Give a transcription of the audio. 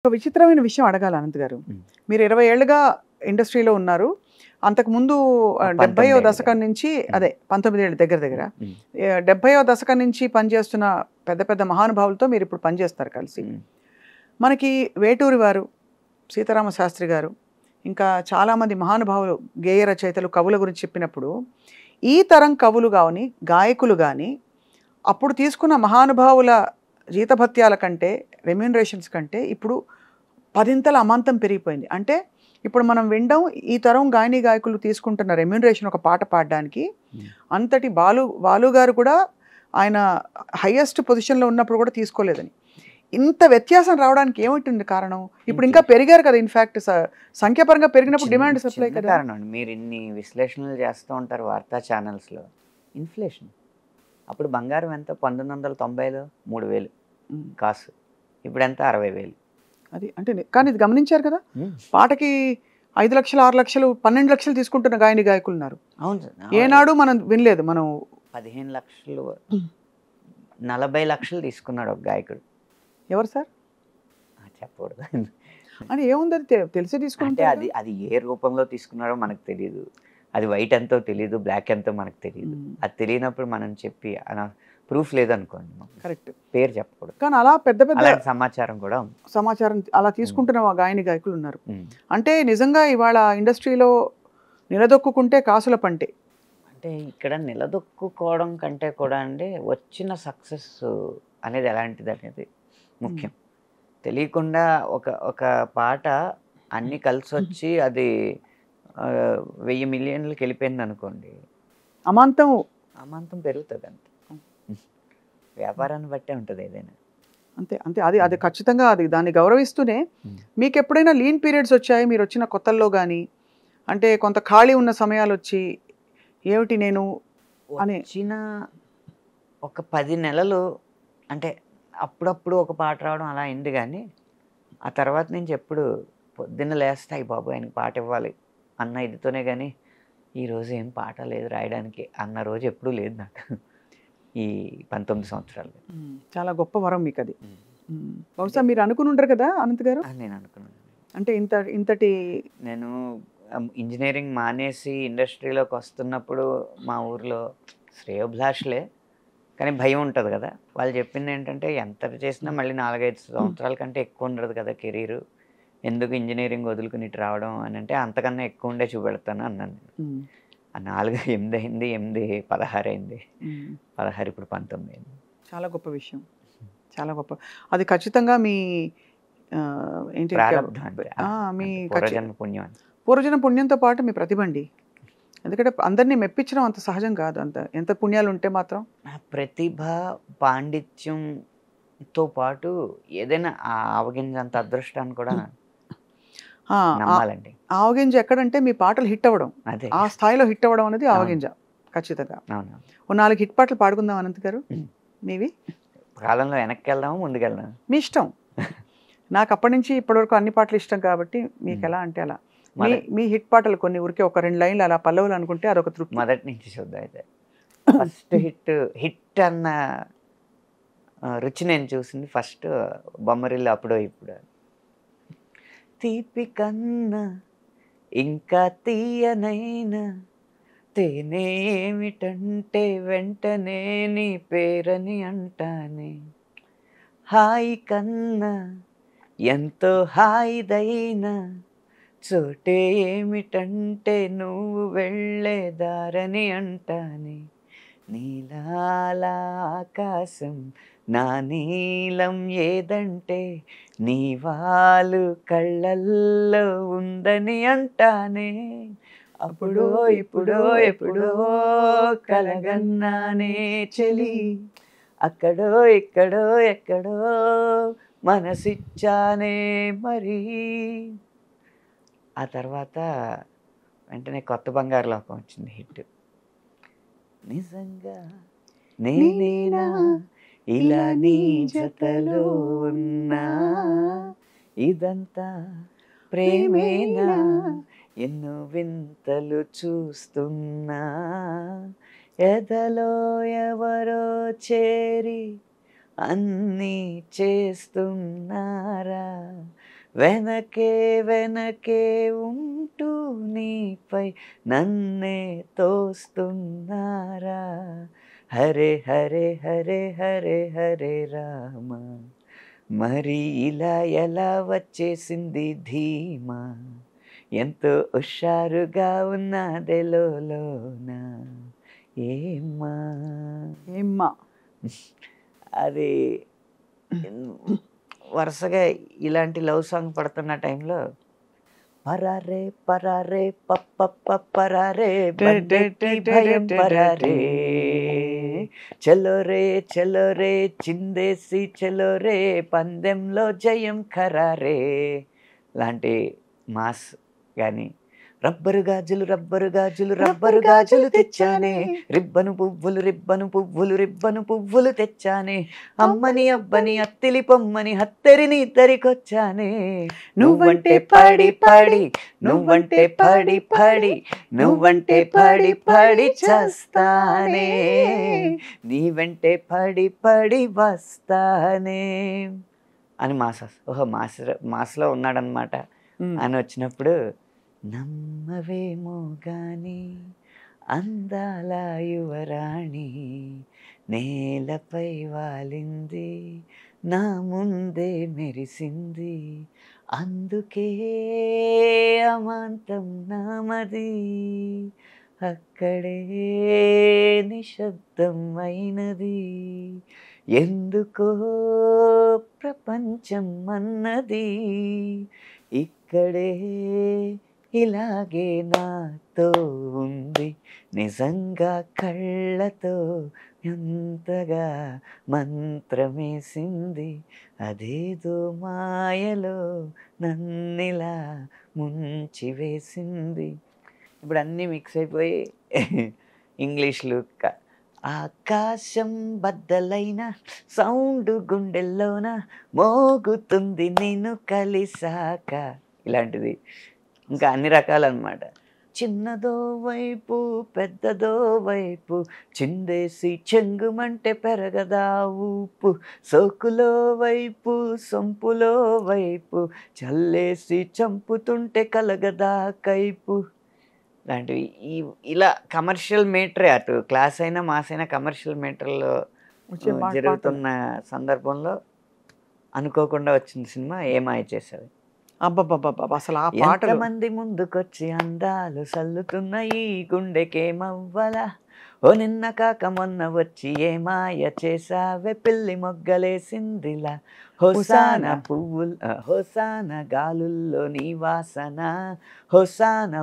ఒక విచిత్రమైన విషయం అడగాలి అనంత్ గారు. మీరు 20 ఏళ్లుగా ఇండస్ట్రీలో ఉన్నారు. అంతకుముందు 70వ దశకం నుంచి అదే 19 ఏళ్ళు దగ్గర దగ్గర 70వ దశకం నుంచి పనిచేస్తున్న పెద్ద పెద్ద మహానుభావులతో మీరు ఇప్పుడు పనిచేస్తారు కలిసి. మనకి వేటూరి వారు, సీతారామ శాస్త్రి గారు, ఇంకా చాలామంది మహానుభావులు గేయ రచయితలు కవుల గురించి చెప్పినప్పుడు ఈ తరం కవులు కానీ గాయకులు కానీ అప్పుడు తీసుకున్న మహానుభావుల జీతభత్యాల కంటే రెమ్యూనరేషన్స్ కంటే ఇప్పుడు 10 అమాంతం పెరిగిపోయింది. అంటే ఇప్పుడు మనం వినడం ఈ తరం గాయని గాయకులు తీసుకుంటున్న రెమ్యూనరేషన్ ఒక పాట పాడడానికి అంతటి బాలు గారు కూడా ఆయన హైయెస్ట్ పొజిషన్లో ఉన్నప్పుడు కూడా తీసుకోలేదని. ఇంత వ్యత్యాసం రావడానికి ఏమిటి కారణం? ఇప్పుడు ఇంకా పెరిగారు కదా, ఇన్ఫ్యాక్ట్ సంఖ్యాపరంగా పెరిగినప్పుడు డిమాండ్ సప్లై కదా కారణం. మీరు ఇన్ని విశ్లేషణలు చేస్తూ ఉంటారు వార్తా ఛానల్స్లో. ఇన్ఫ్లేషన్. అప్పుడు బంగారం ఎంత? 1990లో 3000 కాసు, ఇప్పుడు ఎంత? 60,000. అది అంటే కానీ ఇది గమనించారు కదా, పాటకి 5 లక్షలు 6 లక్షలు 12 లక్షలు తీసుకుంటున్న గాయని గాయకులు ఉన్నారు. అవును సార్. ఏనాడు మనం వినలేదు. మనం 15 లక్షలు 40 లక్షలు తీసుకున్నాడు ఒక గాయకుడు. ఎవరు సార్ చెప్పకూడదు అని ఏముంది, అది తెలిసి అంటే తీసుకుంటే అది ఏ రూపంలో తీసుకున్నాడో మనకు తెలియదు. అది వైట్ ఎంతో తెలియదు, బ్లాక్ ఎంతో మనకు తెలియదు. అది తెలియనప్పుడు మనం చెప్పి ప్రూఫ్ లేదనుకోండి, కరెక్ట్ పేరు చెప్పకూడదు. కానీ అలా పెద్ద పెద్ద అలాంటి సమాచారం కూడా ఉంది. సమాచారం అలా తీసుకుంటున్న గాయని గాయకులు ఉన్నారు. అంటే నిజంగా ఇవాళ ఇండస్ట్రీలో నిలదొక్కుంటే కాసుల పంటే. అంటే ఇక్కడ నిలదొక్కుకోవడం కంటే కూడా అండి, వచ్చిన సక్సెస్ అనేది ఎలాంటిది అనేది ముఖ్యం. తెలియకుండా ఒక పాట అన్నీ కలిసి వచ్చి అది 1000 మిలియన్లకి వెళ్ళిపోయింది అనుకోండి, అమాంతం పెరుగుతుంది. అంతే, వ్యాపారాన్ని బట్టే ఉంటుంది ఏదైనా. అంతే అంతే అది అది ఖచ్చితంగా అది దాన్ని గౌరవిస్తూనే. మీకు ఎప్పుడైనా లీన్ పీరియడ్స్ వచ్చాయి మీరు వచ్చిన కొత్తల్లో కానీ? అంటే కొంత ఖాళీ ఉన్న సమయాలు వచ్చి ఏమిటి నేను అని వచ్చిన ఒక 10 నెలలు అంటే అప్పుడప్పుడు ఒక పాట రావడం అలా అయింది. కానీ ఆ తర్వాత నుంచి ఎప్పుడు పొద్దున్న లేస్తాయి బాబు ఆయనకి పాట ఇవ్వాలి అన్న ఇదితోనే, కానీ ఈరోజు ఏం పాట లేదు రాయడానికి అన్న రోజు ఎప్పుడూ లేదు నాకు ఈ 19 సంవత్సరాలు. చాలా గొప్ప వరం మీకు అది. బహుశా మీరు అనుకుని ఉండరు కదా అనంత్ గారు? నేను అనుకున్నాను. అంటే ఇంతటి నేను ఇంజనీరింగ్ మానేసి ఇండస్ట్రీలోకి వస్తున్నప్పుడు మా ఊర్లో శ్రేయోభిలాషులే, కానీ భయం ఉంటుంది కదా. వాళ్ళు చెప్పింది ఏంటంటే ఎంత చేసినా మళ్ళీ 4-5 సంవత్సరాల కంటే ఎక్కువ ఉండదు కదా కెరీరు, ఎందుకు ఇంజనీరింగ్ వదులుకుని ఇటు రావడం అని. అంటే అంతకన్నా ఎక్కువ ఉండే చూపెడతాను అన్నాను నేను. ఆ 4 8 అయింది, 8 16 అయింది, 16 ఇప్పుడు 19 అయింది. చాలా గొప్ప విషయం, చాలా గొప్ప. అది ఖచ్చితంగా మీ ఏంటి మీ పూర్వజన్మ పుణ్యంతో పాటు మీ ప్రతిభ అండి. ఎందుకంటే అందరినీ మెప్పించడం అంత సహజం కాదు. అంత ఎంత పుణ్యాలు ఉంటే మాత్రం. ప్రతిభ పాండిత్యంతో పాటు ఏదైనా ఆవగింజంత అదృష్టాన్ని కూడా నమ్మాలండి. ఆవగింజ ఎక్కడంటే మీ పాటలు హిట్ అవ్వడం, ఆ స్థాయిలో హిట్ అవ్వడం అనేది ఆవగింజ ఖచ్చితంగా. ఓ 4 హిట్ పాటలు పాడుకుందాం అనంత్ గారు మీవి. కాలంలో వెనక్కి వెళ్దాము, ముందుకు వెళ్దాం, మీ ఇష్టం. నాకు అప్పటి నుంచి ఇప్పటివరకు అన్ని పాటలు ఇష్టం కాబట్టి మీకు ఎలా అంటే అలా మీ హిట్ పాటలు కొన్ని ఊరికే ఒక 2 లైన్లు అలా పల్లవులు అనుకుంటే అదొక తృప్తి. మొదటి నుంచి చూద్దాం. అయితే ఫస్ట్ హిట్ అన్న రుచి నేను చూసింది ఫస్ట్ బొమ్మరిల్లు అప్పుడో ఇప్పుడు. తీపి కన్నా ఇంకా తీయనైనా తేనె ఏమిటంటే వెంటనే నీ పేరని అంటానే, హాయి కన్నా ఎంతో హాయిదైనా చోటే ఏమిటంటే నువ్వు వెళ్ళే దారని అంటానే, నీలాల ఆకాశం నా నీలం ఏదంటే నీ వాళ్ళు కళ్ళల్లో ఉందని అంటానే, అప్పుడో ఇప్పుడో ఎప్పుడో కలగన్నానే చెలి, అక్కడో ఇక్కడో ఎక్కడో మనసిచ్చానే మరి. ఆ తర్వాత వెంటనే కొత్త బంగారు లోకం వచ్చింది హిట్. నిజంగా నేనేనా ఇలా నీ జతలో ఉన్నా, ఇదంతా ప్రేమేనా ఎన్నో వింతలు చూస్తున్నా, ఎదలో ఎవరో చేరి అన్నీ చేస్తున్నారా, వెనకే వెనకే ఉంటూ నీపై నన్నే తోస్తున్నారా. హరే హరే హరే హరే హరే రామ, మరి ఇలా ఎలా వచ్చేసింది ధీమా, ఎంతో హుషారుగా ఉన్నదే లోన ఏమ్మా. ఏమ్మా అది వరుసగా ఇలాంటి లవ్ సాంగ్ పడుతున్న టైంలో పరారే పరారే పప్ప పరారే బండెక్కి భయం పరారే, చలోరే చలోరే చిందేసి చలోరే పందెంలో జయం ఖరారే లాంటి మాస్ కానీ, రబ్బరు గాజులు రబ్బరు గాజులు రబ్బరు గాజులు తెచ్చానే, రిబ్బను పువ్వులు రిబ్బను పువ్వులు రిబ్బను పువ్వులు తెచ్చానే, అమ్మని అబ్బని అత్తిలి పొమ్మని హత్తెరిని ఇద్దరికొచ్చానే, నువ్వంటే పడి పడి నువ్వంటే పడి పడి నువ్వంటే పడి పడి చేస్తానే, నీ వెంటే పడి పడి వస్తానే అని ఓహో మాస్లో ఉన్నాడనమాట అని వచ్చినప్పుడు, నమ్మవేమో గాని అందాల యువరాణి నేలపై వాలింది నా ముందే మెరిసింది, అందుకే అమాంతం నామది అక్కడే నిశ్శబ్దం అయినది, ఎందుకో ప్రపంచం అన్నది ఇక్కడే ఇలాగే నాతో ఉంది, నిజంగా కళ్ళతో ఎంతగా మంత్రమేసింది, అదేదో మాయలో నన్నిలా ముంచి వేసింది. ఇప్పుడు అన్నీ మిక్స్ అయిపోయి ఇంగ్లీష్లు ఆకాశం బద్దలైన సౌండ్ గుండెల్లోన మోగుతుంది నిన్ను కలిసాక, ఇలాంటిది ఇంకా అన్ని రకాలన్నమాట. చిన్నదో వైపు పెద్దదో వైపు చిందేసి చెంగుమంటే పెరగదా ఊపు, సోకులో వైపు సొంపులో వైపు చల్లేసి చంపుతుంటే కలగదా కైపు లాంటివి. ఇలా కమర్షియల్ మీటరే, అటు క్లాస్ అయినా మాస్ అయినా కమర్షియల్ మీటర్లో జరుగుతున్న సందర్భంలో అనుకోకుండా వచ్చిన సినిమా ఏమాయ చేసేది. అబ్బబ్బబ్బబ్బ అసలు ఆ పాటలు మంది ముందుకొచ్చి అందాలు సల్లుతున్న ఈ గుండెకేమవ్వలా, ఓ నిన్న కాక మొన్న వచ్చి ఏ మాయ చేసావే పిల్లి మొగ్గలేసిందిలా, హోసాన పువ్వులు హోసాన గాలుల్లో నీ వాసన, హోసాన